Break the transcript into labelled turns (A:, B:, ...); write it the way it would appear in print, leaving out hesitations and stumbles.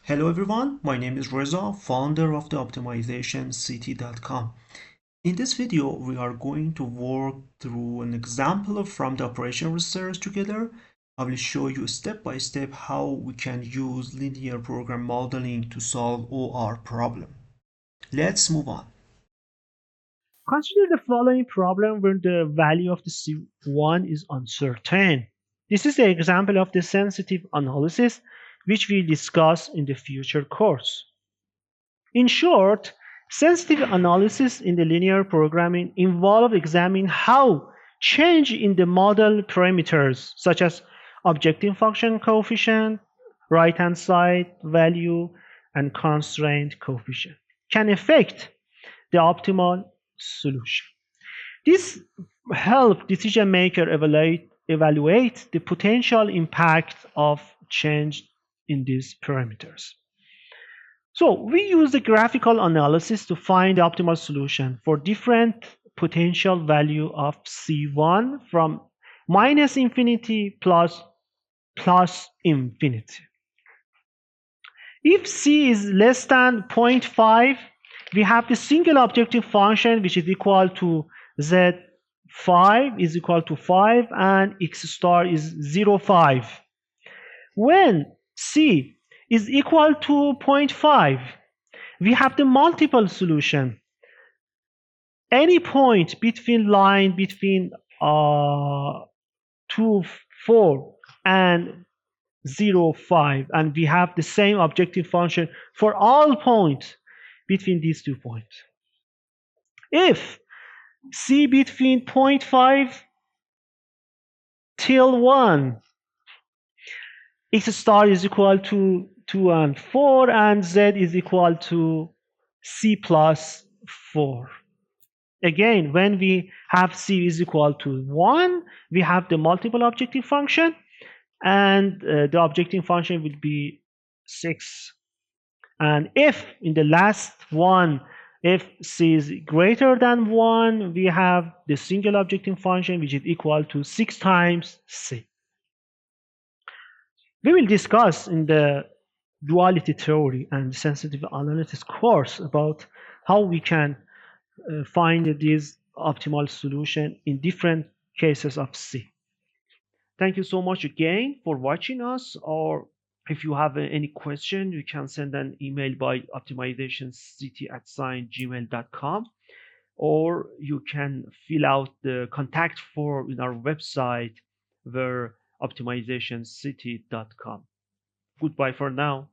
A: Hello everyone, my name is Reza, founder of the optimizationcity.com. In this video, we are going to work through an example from the operation research together. I will show you step by step how we can use linear program modeling to solve OR problem. Let's move on.
B: Consider the following problem where the value of the C1 is uncertain. This is the example of the sensitive analysis which we discuss in the future course. In short, sensitive analysis in the linear programming involve examining how change in the model parameters such as objective function coefficient, right-hand side value, and constraint coefficient can affect the optimal solution. This helps decision maker evaluate the potential impact of change in these parameters. So we use the graphical analysis to find the optimal solution for different potential value of C1 from minus infinity plus infinity. If C is less than zero point 0.5, we have the single objective function which is equal to Z5 is equal to 5 and X star is 0, 5. When C is equal to zero point 0.5, we have the multiple solution. Any point between line between 2, 4 and 0, 5, and we have the same objective function for all points between these 2 points. If C between 0.5 till 1, X star is equal to 2 and 4, and Z is equal to C plus 4. Again, when we have C is equal to 1, we have the multiple objective function, and the objective function will be 6. And if in the last one, if C is greater than 1, we have the single objective function which is equal to 6 times C. We will discuss in the duality theory and sensitive analysis course about how we can find this optimal solution in different cases of C. Thank you so much again for watching us. Or if you have any question, you can send an email by optimizationcity@gmail.com, or you can fill out the contact form in our website where optimizationcity.com. Goodbye for now.